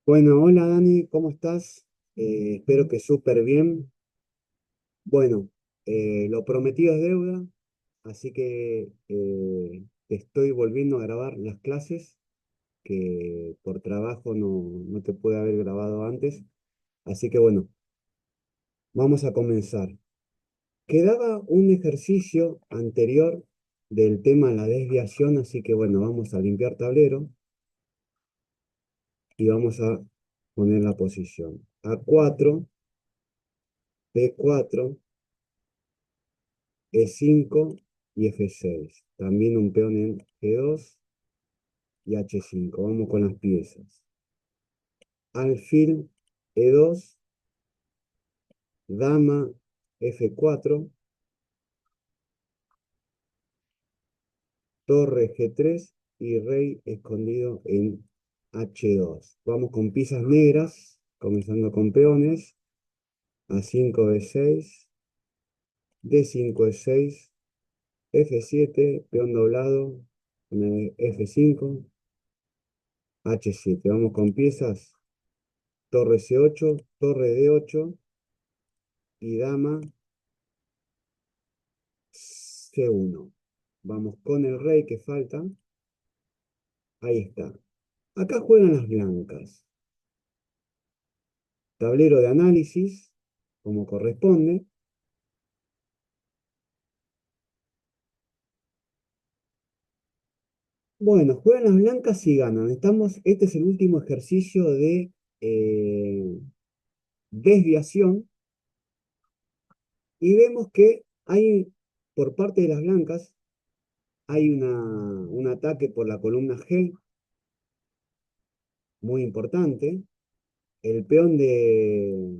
Bueno, hola Dani, ¿cómo estás? Espero que súper bien. Bueno, lo prometido es deuda, así que estoy volviendo a grabar las clases que por trabajo no te pude haber grabado antes. Así que bueno, vamos a comenzar. Quedaba un ejercicio anterior del tema la desviación, así que bueno, vamos a limpiar tablero y vamos a poner la posición. A4, B4. E5 y F6. También un peón en G2 y H5. Vamos con las piezas. Alfil E2, dama F4, torre G3 y rey escondido en H2. Vamos con piezas negras, comenzando con peones. A5 B6, D5 E6, F7, peón doblado, F5, H7. Vamos con piezas torre C8, torre D8 y dama C1. Vamos con el rey que falta. Ahí está. Acá juegan las blancas. Tablero de análisis, como corresponde. Bueno, juegan las blancas y ganan. Este es el último ejercicio de desviación y vemos que hay, por parte de las blancas, hay un ataque por la columna G, muy importante. El peón de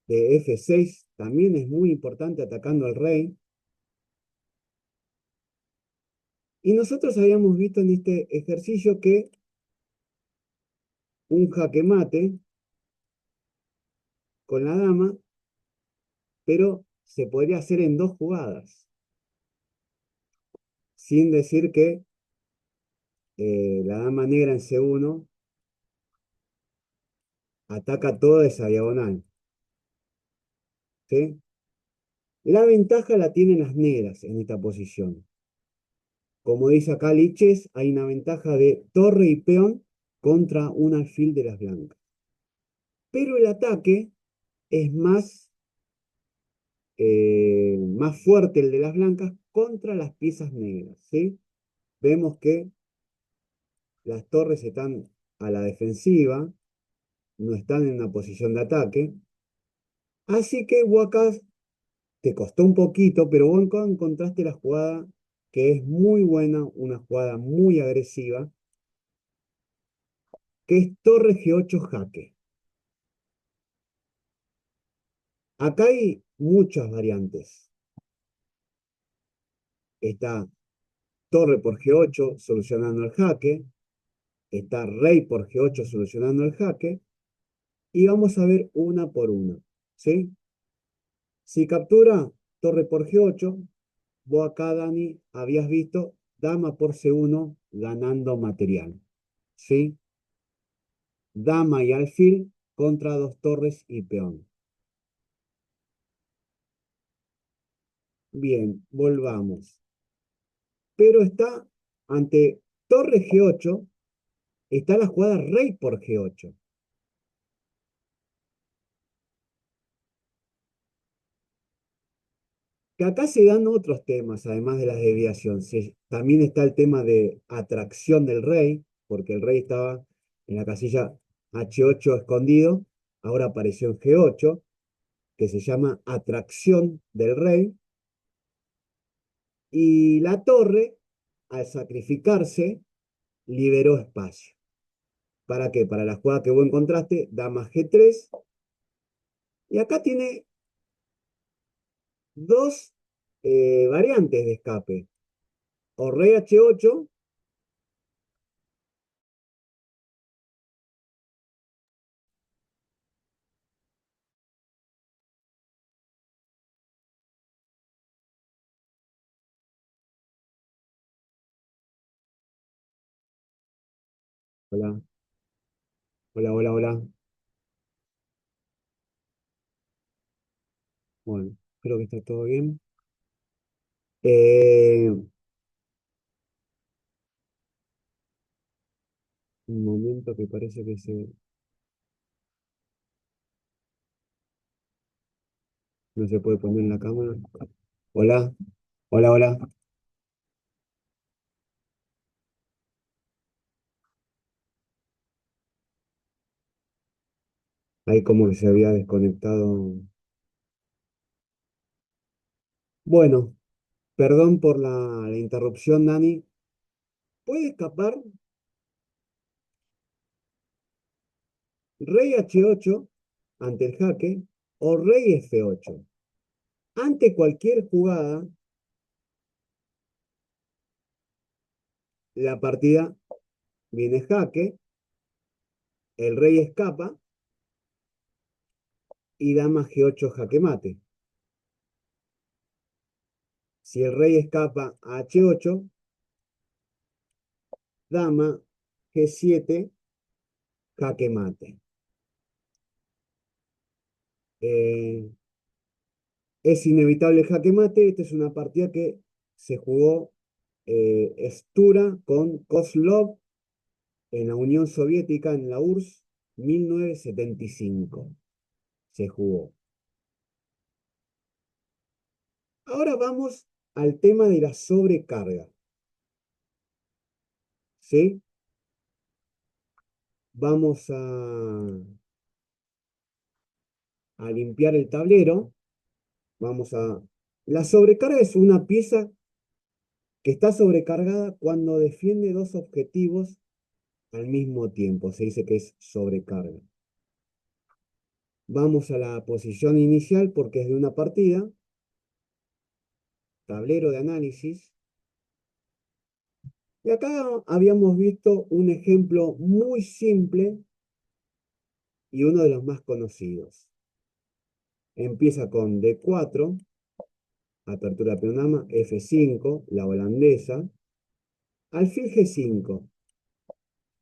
F6 también es muy importante atacando al rey. Y nosotros habíamos visto en este ejercicio que un jaque mate con la dama, pero se podría hacer en dos jugadas, sin decir que la dama negra en C1 ataca toda esa diagonal. ¿Sí? La ventaja la tienen las negras en esta posición. Como dice acá Liches, hay una ventaja de torre y peón contra un alfil de las blancas. Pero el ataque es más fuerte el de las blancas contra las piezas negras, ¿sí? Vemos que las torres están a la defensiva, no están en una posición de ataque, así que vos acá te costó un poquito, pero vos encontraste la jugada que es muy buena, una jugada muy agresiva, que es torre G8 jaque. Acá hay muchas variantes. Está torre por G8 solucionando el jaque, está rey por G8 solucionando el jaque, y vamos a ver una por una, ¿sí? Si captura torre por G8, vos acá, Dani, habías visto dama por C1 ganando material, ¿sí? Dama y alfil contra dos torres y peón. Bien, volvamos. Pero está ante torre G8, está la jugada rey por G8. Que acá se dan otros temas, además de la desviación. También está el tema de atracción del rey, porque el rey estaba en la casilla H8 escondido, ahora apareció en G8, que se llama atracción del rey, y la torre, al sacrificarse, liberó espacio. ¿Para qué? Para la jugada que vos encontraste, dama G3, y acá tiene dos variantes de escape, o rey H8, Hola, hola, hola, hola. Bueno, creo que está todo bien. Un momento que parece que no se puede poner en la cámara. Hola, hola, hola. Ahí como que se había desconectado. Bueno, perdón por la interrupción, Dani. Puede escapar rey H8 ante el jaque o rey F8. Ante cualquier jugada, la partida viene jaque, el rey escapa y dama G8 jaque mate. Si el rey escapa a H8, dama G7 jaque mate. Eh, es inevitable el jaque mate. Esta es una partida que se jugó Stura con Kozlov en la Unión Soviética, en la URSS, 1975. Se jugó. Ahora vamos al tema de la sobrecarga. ¿Sí? Vamos a limpiar el tablero. Vamos a... La sobrecarga es una pieza que está sobrecargada cuando defiende dos objetivos al mismo tiempo. Se dice que es sobrecarga. Vamos a la posición inicial porque es de una partida, tablero de análisis. Y acá habíamos visto un ejemplo muy simple y uno de los más conocidos. Empieza con D4, apertura de panorama, F5, la holandesa, alfil G5.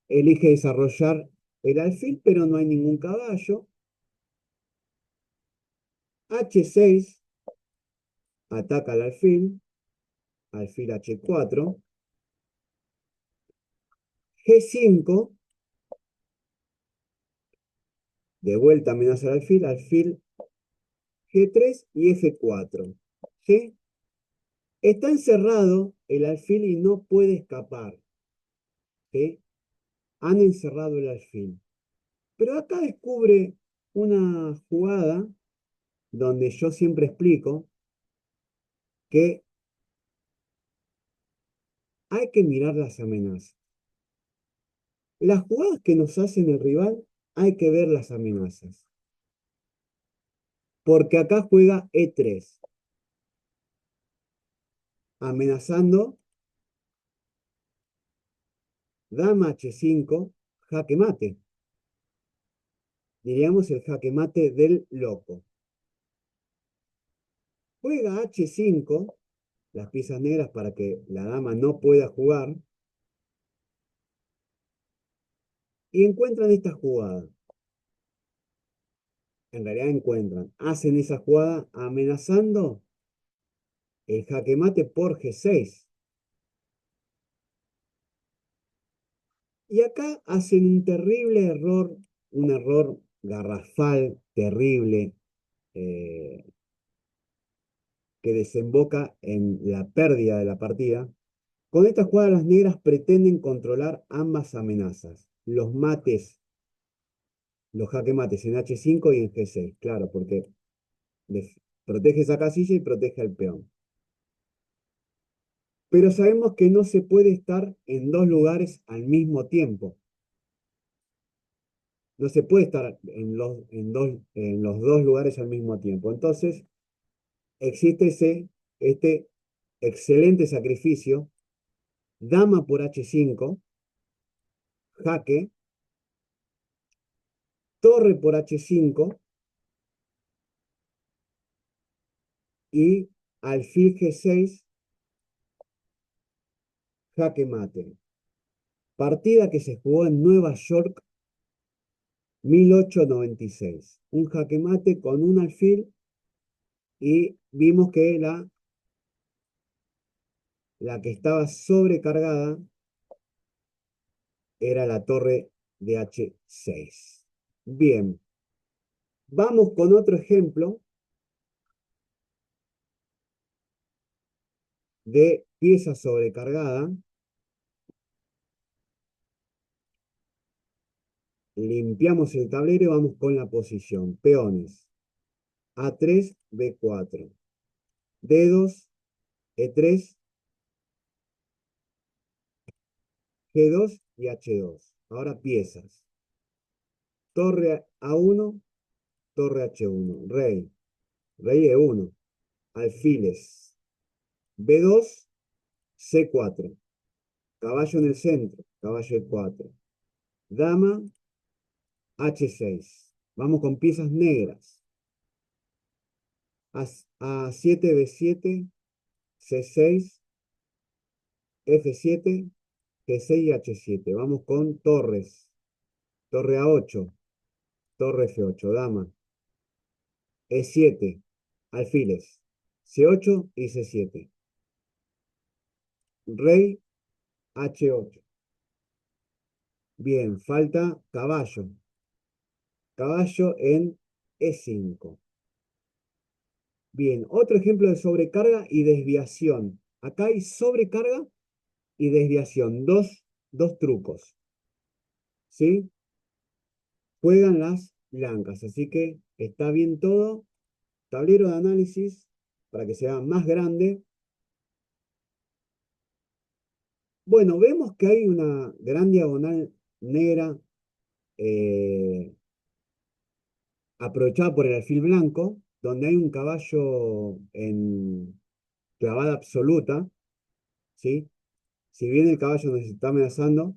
Elige desarrollar el alfil, pero no hay ningún caballo. H6, ataca al alfil H4. G5, de vuelta amenaza al alfil G3 y F4. ¿Sí? Está encerrado el alfil y no puede escapar. ¿Sí? Han encerrado el alfil. Pero acá descubre una jugada donde yo siempre explico que hay que mirar las amenazas. Las jugadas que nos hacen el rival, hay que ver las amenazas. Porque acá juega E3, amenazando dama H5, jaque mate. Diríamos el jaque mate del loco. Juega H5, las piezas negras para que la dama no pueda jugar, y encuentran esta jugada. En realidad hacen esa jugada amenazando el jaque mate por G6. Y acá hacen un terrible error, un error garrafal, terrible, eh, que desemboca en la pérdida de la partida. Con esta jugada las negras pretenden controlar ambas amenazas, los mates, los jaque mates en H5 y en G6, claro, porque protege esa casilla y protege al peón. Pero sabemos que no se puede estar en dos lugares al mismo tiempo. No se puede estar en los dos lugares al mismo tiempo. Entonces, existe este excelente sacrificio, dama por H5, jaque, torre por H5 y alfil G6, jaque mate. Partida que se jugó en Nueva York, 1896. Un jaque mate con un alfil y vimos que la que estaba sobrecargada era la torre de H6. Bien, vamos con otro ejemplo de pieza sobrecargada. Limpiamos el tablero y vamos con la posición. Peones. A3, B4. D2, E3, G2 y H2. Ahora piezas. Torre A1, torre H1. Rey. Rey E1. Alfiles. B2, C4. Caballo en el centro. Caballo E4. Dama, H6. Vamos con piezas negras. A7, B7, C6, F7, G6 y H7. Vamos con torres. Torre A8, torre F8, dama. E7, alfiles. C8 y C7. Rey, H8. Bien, falta caballo. Caballo en E5. Bien, otro ejemplo de sobrecarga y desviación. Acá hay sobrecarga y desviación. Dos trucos. ¿Sí? Juegan las blancas. Así que está bien todo. Tablero de análisis para que sea más grande. Bueno, vemos que hay una gran diagonal negra aprovechada por el alfil blanco, donde hay un caballo en clavada absoluta, ¿sí? Si bien el caballo nos está amenazando,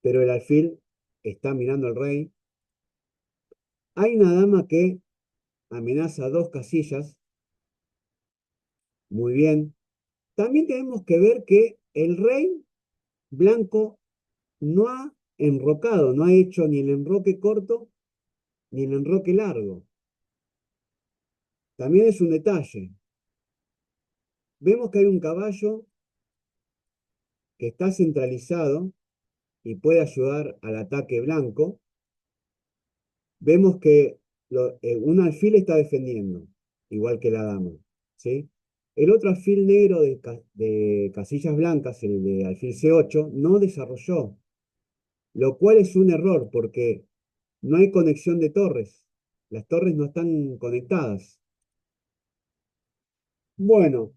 pero el alfil está mirando al rey. Hay una dama que amenaza dos casillas, muy bien. También tenemos que ver que el rey blanco no ha enrocado, no ha hecho ni el enroque corto ni el enroque largo. También es un detalle. Vemos que hay un caballo que está centralizado y puede ayudar al ataque blanco. Vemos que un alfil está defendiendo, igual que la dama, ¿sí? El otro alfil negro de casillas blancas, el de alfil C8, no desarrolló, lo cual es un error porque no hay conexión de torres. Las torres no están conectadas. Bueno,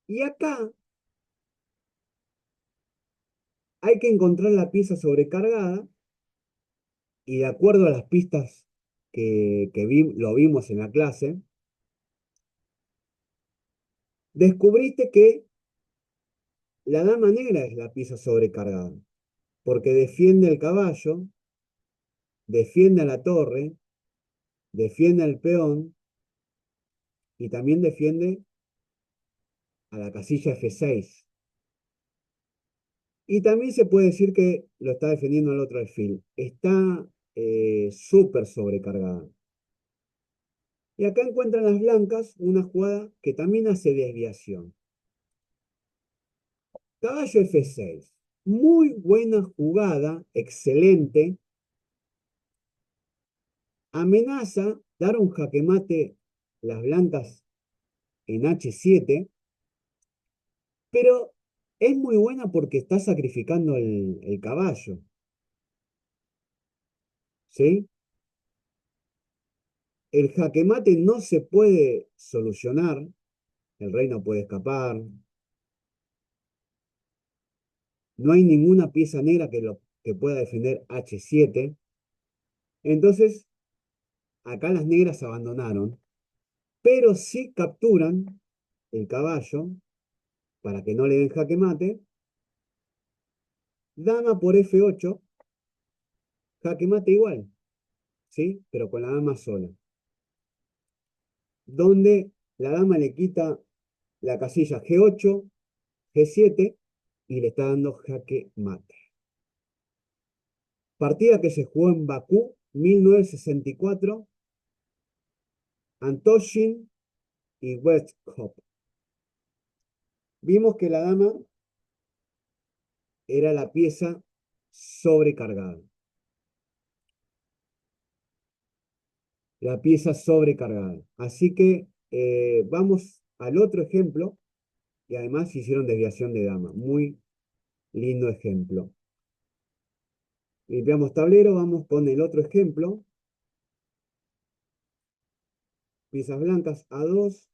y acá hay que encontrar la pieza sobrecargada y de acuerdo a las pistas lo vimos en la clase, descubriste que la dama negra es la pieza sobrecargada, porque defiende el caballo, defiende a la torre, defiende al peón y también defiende a la casilla F6. Y también se puede decir que lo está defendiendo el otro alfil. Está súper sobrecargada. Y acá encuentran las blancas una jugada que también hace desviación. Caballo F6. Muy buena jugada, excelente. Amenaza dar un jaque mate las blancas en H7, pero es muy buena porque está sacrificando el caballo. ¿Sí? El jaque mate no se puede solucionar, el rey no puede escapar, no hay ninguna pieza negra que pueda defender H7. Entonces, acá las negras abandonaron, pero sí capturan el caballo para que no le den jaque mate. Dama por F8, jaque mate igual, ¿sí? Pero con la dama sola. Donde la dama le quita la casilla G8, G7 y le está dando jaque mate. Partida que se jugó en Bakú, 1964, Antoshin y Westkop. Vimos que la dama era la pieza sobrecargada. La pieza sobrecargada. Así que vamos al otro ejemplo, y además hicieron desviación de dama. Muy lindo ejemplo. Limpiamos tablero, vamos con el otro ejemplo. Piezas blancas A2,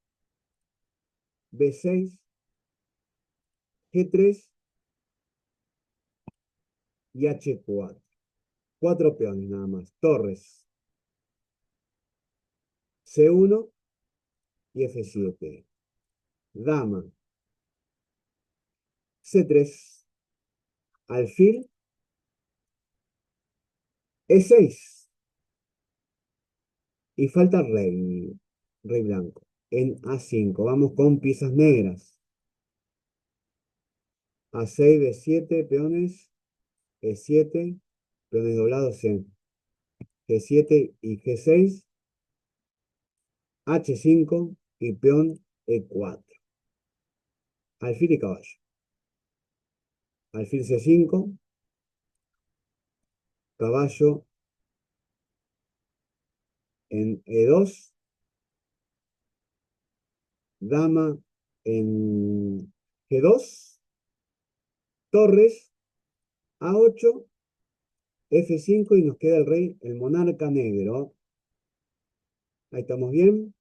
B6, G3 y H4. Cuatro peones nada más. Torres, C1 y F7. Dama, C3. Alfil, E6. Y falta rey, rey blanco. En A5. Vamos con piezas negras. A6, B7, peones, E7, peones doblados en G7 y G6, H5 y peón E4. Alfil y caballo. Alfil C5, caballo en E2, dama en G2, torres A8, F5 y nos queda el rey, el monarca negro. Ahí estamos bien.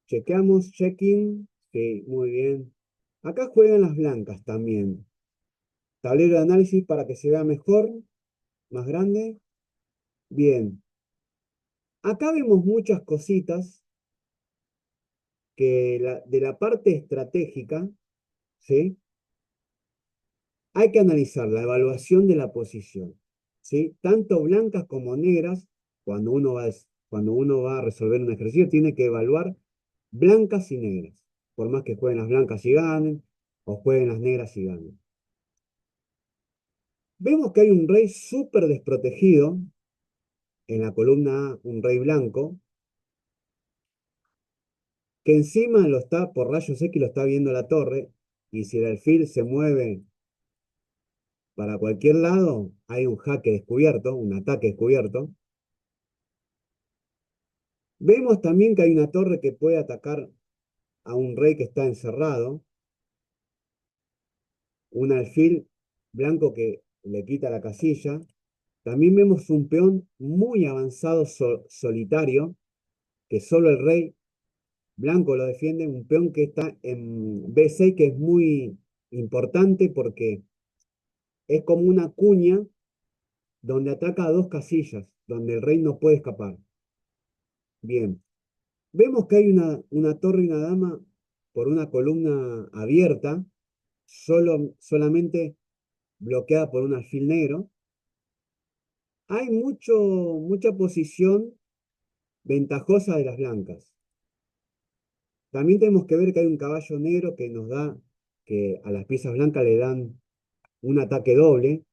Chequeamos, checking. Sí, muy bien. Acá juegan las blancas también. Tablero de análisis para que se vea mejor, más grande. Bien. Acá vemos muchas cositas que de la parte estratégica, ¿sí? Hay que analizar la evaluación de la posición, ¿sí? Tanto blancas como negras, cuando uno va a resolver un ejercicio, tiene que evaluar blancas y negras, por más que jueguen las blancas y ganen, o jueguen las negras y ganen. Vemos que hay un rey súper desprotegido en la columna A, un rey blanco, que encima lo está, por rayos X lo está viendo la torre, y si el alfil se mueve para cualquier lado, hay un jaque descubierto, un ataque descubierto. Vemos también que hay una torre que puede atacar a un rey que está encerrado, un alfil blanco que le quita la casilla. También vemos un peón muy avanzado solitario, que solo el rey blanco lo defiende, un peón que está en B6, que es muy importante porque es como una cuña donde ataca a dos casillas, donde el rey no puede escapar. Bien, vemos que hay una torre y una dama por una columna abierta, solamente bloqueada por un alfil negro. Hay mucha posición ventajosa de las blancas. También tenemos que ver que hay un caballo negro que nos da, que a las piezas blancas le dan un ataque doble,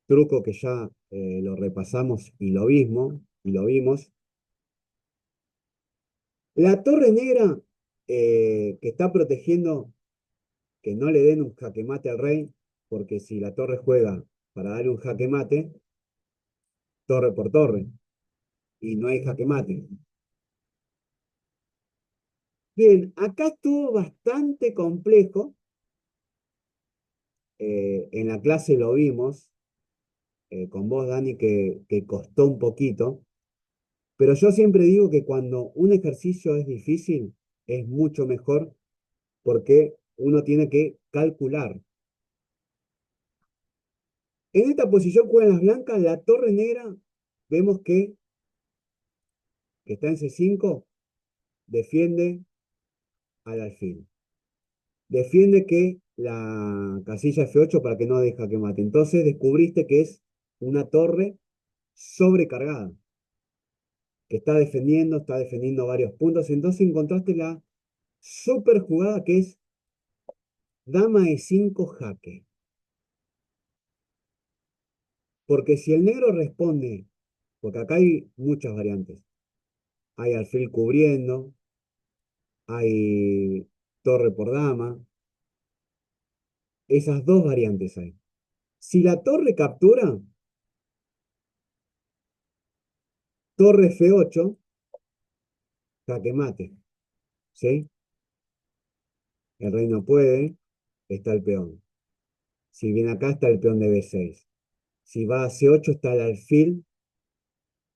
truco que ya lo repasamos y lo vimos. La torre negra que está protegiendo que no le den un jaque mate al rey, porque si la torre juega para darle un jaque mate, torre por torre, y no hay jaque mate. Bien, acá estuvo bastante complejo. En la clase lo vimos, con vos, Dani, que costó un poquito. Pero yo siempre digo que cuando un ejercicio es difícil, es mucho mejor porque uno tiene que calcular. En esta posición juegan las blancas, la torre negra, vemos que está en C5, defiende al alfil. Defiende que la casilla F8 para que no deja que mate. Entonces descubriste que es una torre sobrecargada, que está defendiendo varios puntos. Entonces encontraste la super jugada que es dama E5 jaque. Porque si el negro responde, porque acá hay muchas variantes, hay alfil cubriendo, hay torre por dama, esas dos variantes hay. Si la torre captura, torre F8, jaque mate, ¿sí? El rey no puede, está el peón. Si viene acá está el peón de B6. Si va a C8 está el alfil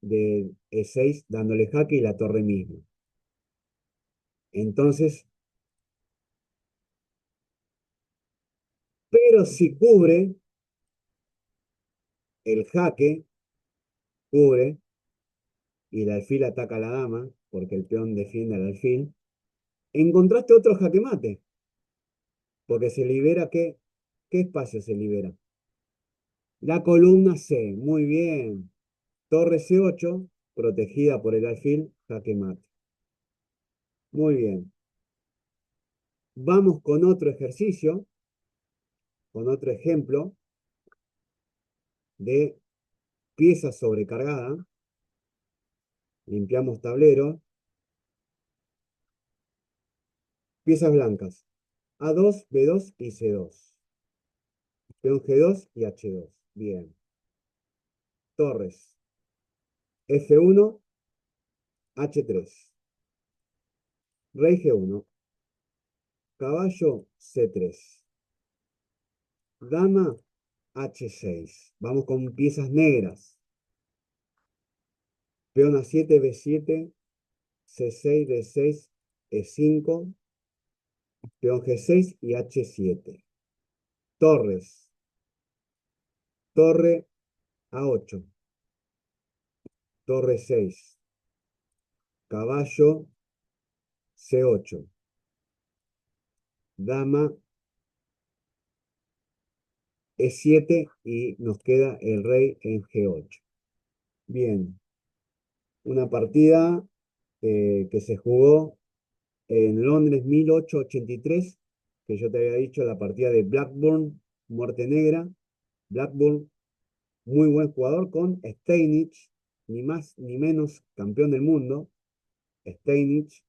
de E6 dándole jaque y la torre misma. Entonces, pero si cubre el jaque, cubre, y el alfil ataca a la dama, porque el peón defiende al alfil, encontraste otro jaque mate, porque se libera ¿qué espacio se libera? La columna C, muy bien. Torre C8, protegida por el alfil, jaque mate. Muy bien. Vamos con otro ejercicio, con otro ejemplo de pieza sobrecargada. Limpiamos tablero. Piezas blancas. A2, B2 y C2. Peón G2 y H2. Bien. Torres. F1, H3. Rey G1. Caballo C3. Dama H6. Vamos con piezas negras. Peón A7, B7, C6, D6, E5, peón G6 y H7. Torres. Torre A8. Torre 6. Caballo C8. Dama E7 y nos queda el rey en G8. Bien, una partida que se jugó en Londres 1883, que yo te había dicho, la partida de Blackburn, Muerte Negra. Blackburn, muy buen jugador con Steinitz, ni más ni menos campeón del mundo. Steinitz,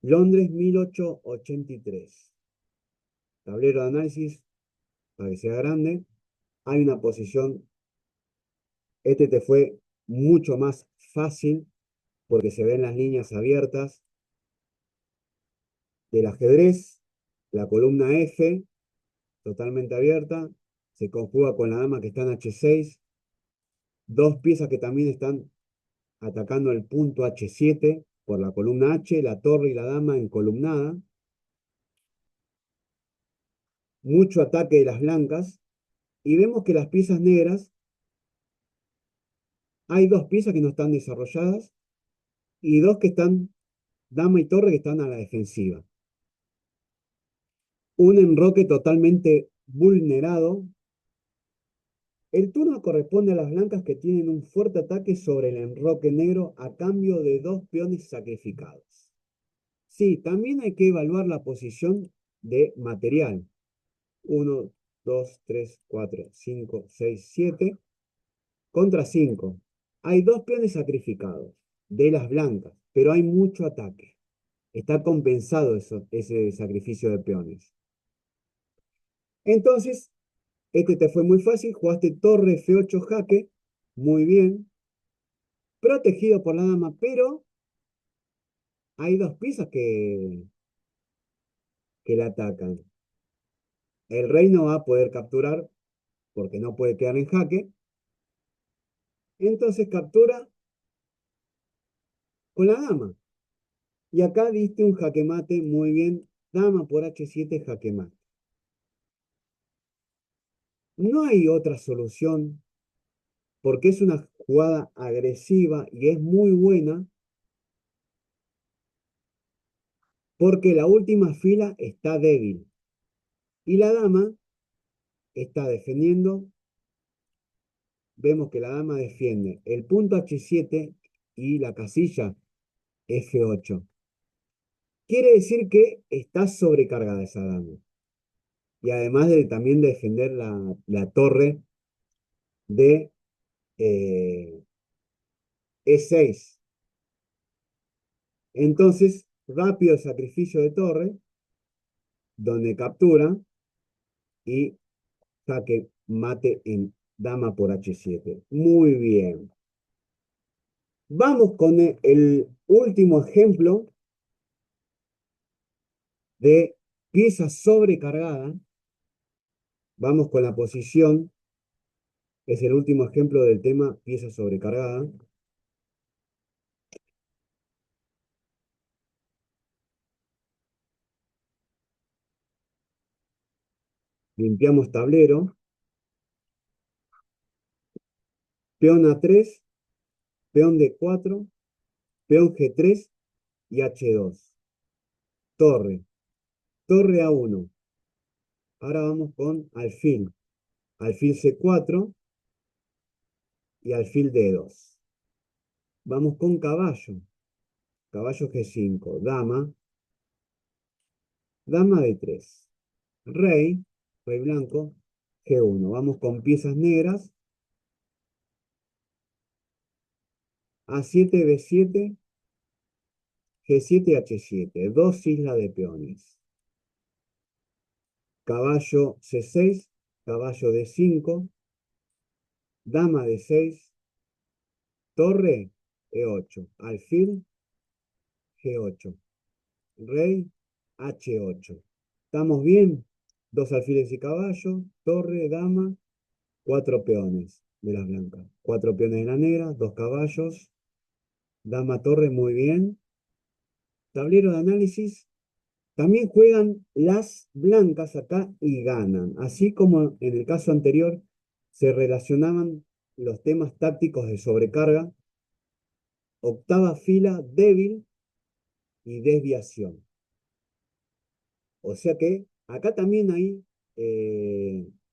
Londres 1883. Tablero de análisis para que sea grande. Hay una posición, este te fue mucho más fácil porque se ven las líneas abiertas del ajedrez, la columna F totalmente abierta, se conjuga con la dama que está en H6, dos piezas que también están atacando el punto H7 por la columna H, la torre y la dama encolumnada, mucho ataque de las blancas, y vemos que las piezas negras, hay dos piezas que no están desarrolladas y dos que están, dama y torre, que están a la defensiva. Un enroque totalmente vulnerado. El turno corresponde a las blancas que tienen un fuerte ataque sobre el enroque negro a cambio de dos peones sacrificados. Sí, también hay que evaluar la posición de material. 1, 2, 3, 4, 5, 6, 7 contra 5. Hay dos peones sacrificados de las blancas, pero hay mucho ataque. Está compensado ese sacrificio de peones. Entonces, este te fue muy fácil, jugaste torre F8 jaque, muy bien, protegido por la dama, pero hay dos piezas que la atacan. El rey no va a poder capturar porque no puede quedar en jaque, entonces captura con la dama. Y acá diste un jaque mate muy bien, dama por H7 jaque mate. No hay otra solución porque es una jugada agresiva y es muy buena porque la última fila está débil y la dama está defendiendo. Vemos que la dama defiende el punto H7 y la casilla F8. Quiere decir que está sobrecargada esa dama. Y además de también defender la torre de eh, E6. Entonces, rápido sacrificio de torre, donde captura y jaque mate en dama por H7. Muy bien. Vamos con el último ejemplo de pieza sobrecargada. Vamos con la posición. Es el último ejemplo del tema pieza sobrecargada. Limpiamos tablero. Peón A3, peón D4, peón G3 y H2. Torre. Torre A1. Ahora vamos con alfil. Alfil C4 y alfil D2. Vamos con caballo. Caballo G5. Dama. Dama D3. Rey. Rey blanco. G1. Vamos con piezas negras. A7, B7, G7, H7. Dos islas de peones. Caballo C6. Caballo D5. Dama D6. Torre E8. Alfil G8. Rey H8. ¿Estamos bien? Dos alfiles y caballo. Torre, dama. Cuatro peones de las blancas. Cuatro peones de la negra. Dos caballos. Dama, torre, muy bien. Tablero de análisis. También juegan las blancas acá y ganan. Así como en el caso anterior se relacionaban los temas tácticos de sobrecarga. Octava fila débil y desviación. O sea que acá también hay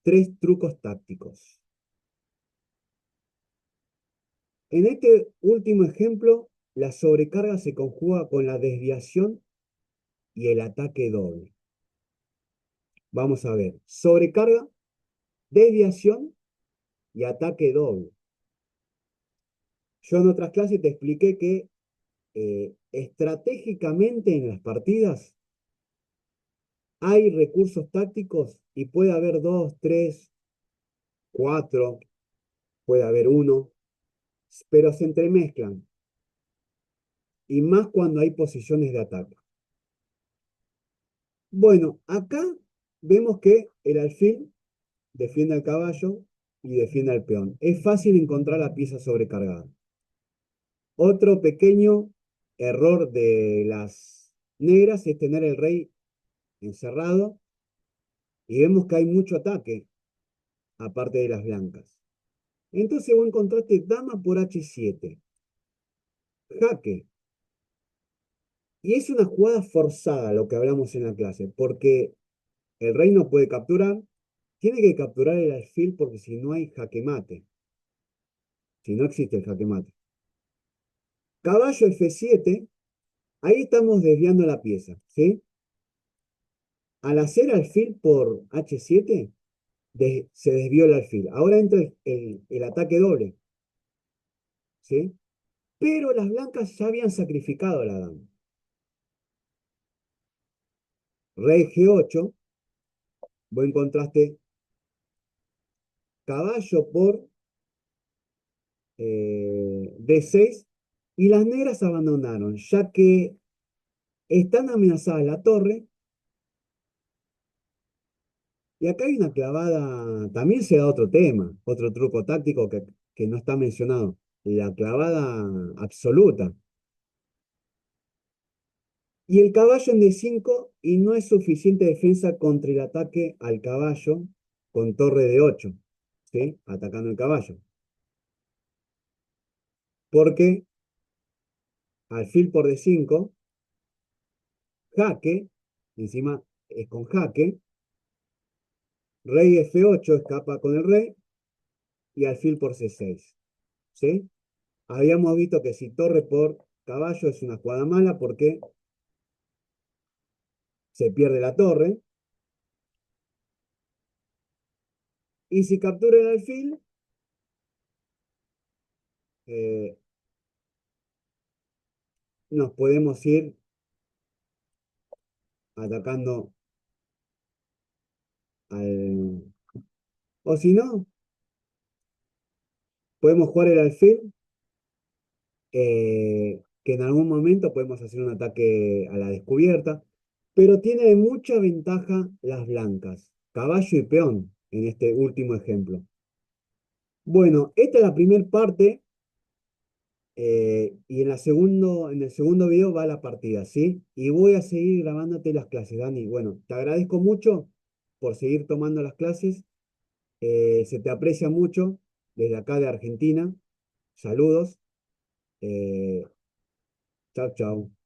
tres trucos tácticos. En este último ejemplo, la sobrecarga se conjuga con la desviación y el ataque doble. Vamos a ver, sobrecarga, desviación y ataque doble. Yo en otras clases te expliqué que estratégicamente en las partidas hay recursos tácticos y puede haber dos, tres, cuatro, puede haber uno, pero se entremezclan. Y más cuando hay posiciones de ataque. Bueno, acá vemos que el alfil defiende al caballo y defiende al peón. Es fácil encontrar la pieza sobrecargada. Otro pequeño error de las negras es tener el rey encerrado y vemos que hay mucho ataque aparte de las blancas. Entonces vos encontraste dama por H7, jaque. Y es una jugada forzada lo que hablamos en la clase, porque el rey no puede capturar, tiene que capturar el alfil porque si no hay jaque mate. Si no existe el jaque mate. Caballo F7, ahí estamos desviando la pieza, ¿sí? Al hacer alfil por H7, se desvió el alfil. Ahora entra el ataque doble, ¿sí? Pero las blancas ya habían sacrificado a la dama. Rey G8, buen contraste. Caballo por D6 y las negras abandonaron, ya que están amenazadas la torre. Y acá hay una clavada, también se da otro tema, otro truco táctico que no está mencionado, la clavada absoluta. Y el caballo en D5 y no es suficiente defensa contra el ataque al caballo con torre de 8, ¿sí? Atacando el caballo. Porque alfil por D5, jaque, encima es con jaque, rey F8 escapa con el rey y alfil por C6, ¿sí? Habíamos visto que si torre por caballo es una jugada mala porque se pierde la torre. Y si captura el alfil, eh, nos podemos ir atacando al... O si no, podemos jugar el alfil, que en algún momento podemos hacer un ataque a la descubierta, pero tiene mucha ventaja las blancas, caballo y peón, en este último ejemplo. Bueno, esta es la primera parte, y en el segundo video va la partida, ¿sí? Y voy a seguir grabándote las clases, Dani. Bueno, te agradezco mucho por seguir tomando las clases. Se te aprecia mucho desde acá de Argentina. Saludos. Eh, chau, chau.